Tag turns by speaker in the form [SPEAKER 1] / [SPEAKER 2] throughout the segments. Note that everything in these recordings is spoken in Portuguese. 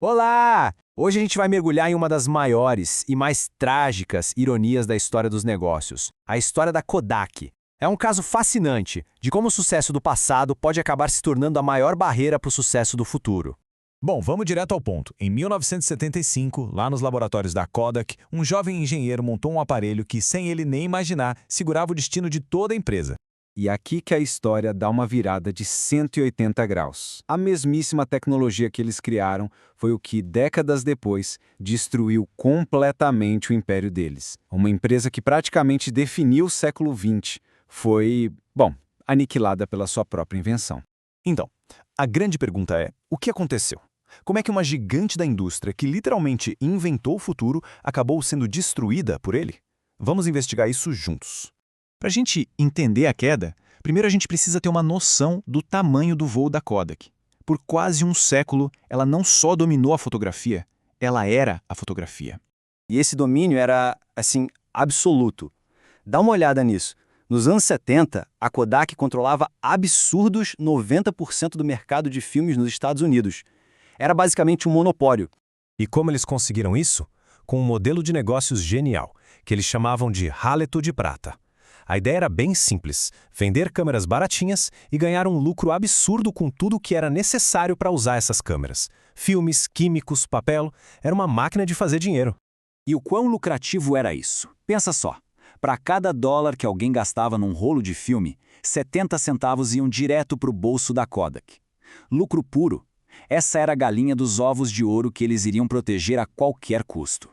[SPEAKER 1] Olá! Hoje a gente vai mergulhar em uma das maiores e mais trágicas ironias da história dos negócios, a história da Kodak. É um caso fascinante de como o sucesso do passado pode acabar se tornando a maior barreira para o sucesso do futuro.
[SPEAKER 2] Bom, vamos direto ao ponto. Em 1975, lá nos laboratórios da Kodak, um jovem engenheiro montou um aparelho que, sem ele nem imaginar, segurava o destino de toda a empresa.
[SPEAKER 3] E aqui que a história dá uma virada de 180 graus. A mesmíssima tecnologia que eles criaram foi o que, décadas depois, destruiu completamente o império deles. Uma empresa que praticamente definiu o século XX foi, aniquilada pela sua própria invenção.
[SPEAKER 2] Então, a grande pergunta é, o que aconteceu? Como é que uma gigante da indústria que literalmente inventou o futuro acabou sendo destruída por ele? Vamos investigar isso juntos. Para a gente entender a queda, primeiro a gente precisa ter uma noção do tamanho do voo da Kodak. Por quase um século, ela não só dominou a fotografia, ela era a fotografia.
[SPEAKER 4] E esse domínio era, absoluto. Dá uma olhada nisso. Nos anos 70, a Kodak controlava absurdos 90% do mercado de filmes nos Estados Unidos. Era basicamente um monopólio.
[SPEAKER 5] E como eles conseguiram isso? Com um modelo de negócios genial, que eles chamavam de haleto de prata. A ideia era bem simples, vender câmeras baratinhas e ganhar um lucro absurdo com tudo o que era necessário para usar essas câmeras. Filmes, químicos, papel, era uma máquina de fazer dinheiro.
[SPEAKER 6] E o quão lucrativo era isso? Pensa só, para cada dólar que alguém gastava num rolo de filme, 70 centavos iam direto para o bolso da Kodak. Lucro puro. Essa era a galinha dos ovos de ouro que eles iriam proteger a qualquer custo.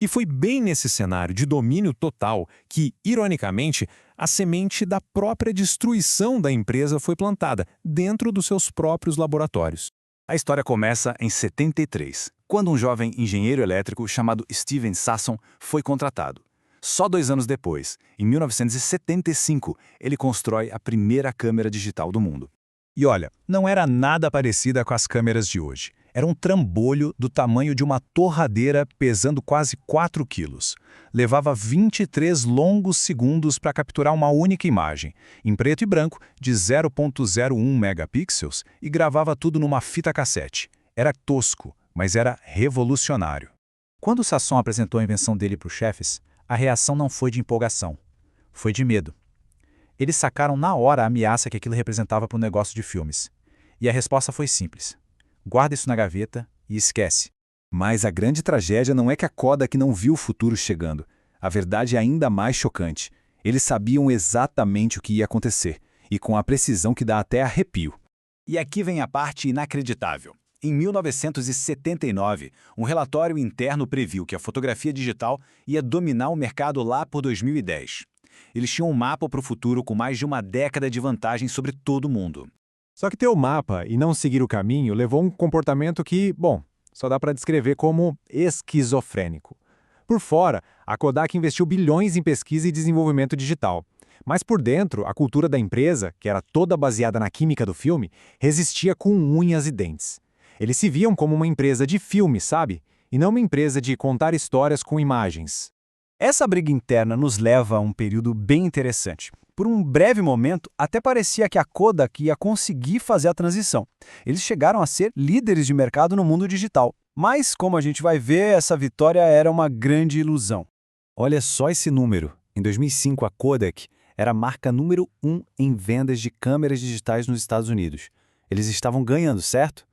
[SPEAKER 2] E foi bem nesse cenário de domínio total que, ironicamente, a semente da própria destruição da empresa foi plantada dentro dos seus próprios laboratórios.
[SPEAKER 6] A história começa em 73, quando um jovem engenheiro elétrico chamado Steven Sasson foi contratado. Só 2 anos depois, em 1975, ele constrói a primeira câmera digital do mundo.
[SPEAKER 2] E olha, não era nada parecida com as câmeras de hoje. Era um trambolho do tamanho de uma torradeira pesando quase 4 quilos. Levava 23 longos segundos para capturar uma única imagem, em preto e branco, de 0,01 megapixels, e gravava tudo numa fita cassete. Era tosco, mas era revolucionário.
[SPEAKER 7] Quando Sasson apresentou a invenção dele para os chefes, a reação não foi de empolgação, foi de medo. Eles sacaram na hora a ameaça que aquilo representava para o negócio de filmes. E a resposta foi simples. Guarda isso na gaveta e esquece.
[SPEAKER 3] Mas a grande tragédia não é que a Kodak não viu o futuro chegando. A verdade é ainda mais chocante. Eles sabiam exatamente o que ia acontecer, e com a precisão que dá até arrepio.
[SPEAKER 6] E aqui vem a parte inacreditável. Em 1979, um relatório interno previu que a fotografia digital ia dominar o mercado lá por 2010. Eles tinham um mapa para o futuro com mais de uma década de vantagem sobre todo mundo.
[SPEAKER 1] Só que ter o mapa e não seguir o caminho levou a um comportamento que, só dá para descrever como esquizofrênico. Por fora, a Kodak investiu bilhões em pesquisa e desenvolvimento digital. Mas por dentro, a cultura da empresa, que era toda baseada na química do filme, resistia com unhas e dentes. Eles se viam como uma empresa de filme, sabe? E não uma empresa de contar histórias com imagens.
[SPEAKER 4] Essa briga interna nos leva a um período bem interessante. Por um breve momento, até parecia que a Kodak ia conseguir fazer a transição. Eles chegaram a ser líderes de mercado no mundo digital. Mas, como a gente vai ver, essa vitória era uma grande ilusão.
[SPEAKER 3] Olha só esse número. Em 2005, a Kodak era a marca número 1 em vendas de câmeras digitais nos Estados Unidos. Eles estavam ganhando, certo?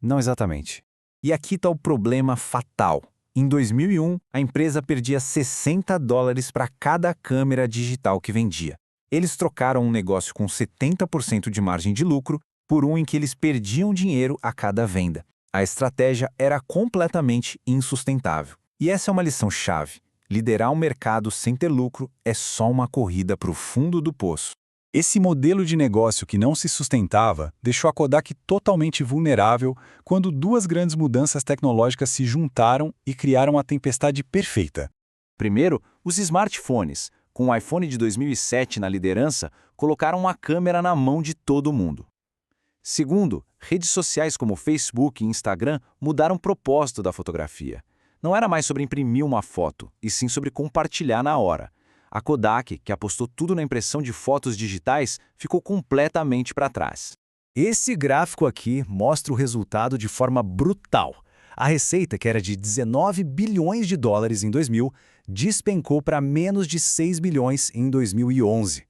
[SPEAKER 3] Não exatamente. E aqui está o problema fatal. Em 2001, a empresa perdia $60 para cada câmera digital que vendia. Eles trocaram um negócio com 70% de margem de lucro por um em que eles perdiam dinheiro a cada venda. A estratégia era completamente insustentável. E essa é uma lição-chave. Liderar um mercado sem ter lucro é só uma corrida para o fundo do poço. Esse modelo de negócio que não se sustentava deixou a Kodak totalmente vulnerável quando 2 grandes mudanças tecnológicas se juntaram e criaram a tempestade perfeita.
[SPEAKER 6] Primeiro, os smartphones, com o iPhone de 2007 na liderança, colocaram uma câmera na mão de todo mundo. Segundo, redes sociais como Facebook e Instagram mudaram o propósito da fotografia. Não era mais sobre imprimir uma foto, e sim sobre compartilhar na hora. A Kodak, que apostou tudo na impressão de fotos digitais, ficou completamente para trás.
[SPEAKER 3] Esse gráfico aqui mostra o resultado de forma brutal. A receita, que era de 19 bilhões de dólares em 2000, despencou para menos de 6 bilhões em 2011.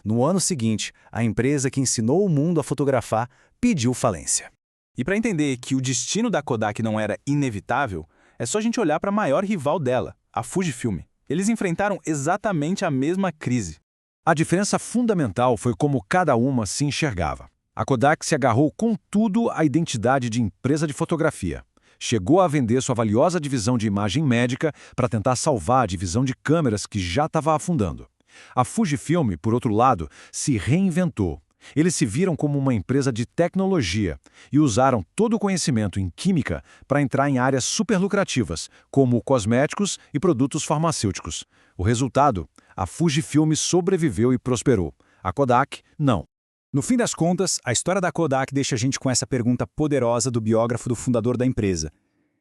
[SPEAKER 3] No ano seguinte, a empresa que ensinou o mundo a fotografar pediu falência.
[SPEAKER 2] E para entender que o destino da Kodak não era inevitável, é só a gente olhar para a maior rival dela, a Fujifilm. Eles enfrentaram exatamente a mesma crise.
[SPEAKER 1] A diferença fundamental foi como cada uma se enxergava. A Kodak se agarrou com tudo à identidade de empresa de fotografia. Chegou a vender sua valiosa divisão de imagem médica para tentar salvar a divisão de câmeras que já estava afundando. A Fujifilm, por outro lado, se reinventou. Eles se viram como uma empresa de tecnologia e usaram todo o conhecimento em química para entrar em áreas superlucrativas, como cosméticos e produtos farmacêuticos. O resultado? A Fujifilm sobreviveu e prosperou. A Kodak, não.
[SPEAKER 4] No fim das contas, a história da Kodak deixa a gente com essa pergunta poderosa do biógrafo do fundador da empresa.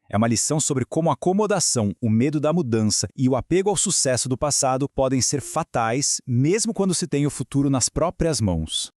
[SPEAKER 4] É uma lição sobre como a acomodação, o medo da mudança e o apego ao sucesso do passado podem ser fatais, mesmo quando se tem o futuro nas próprias mãos.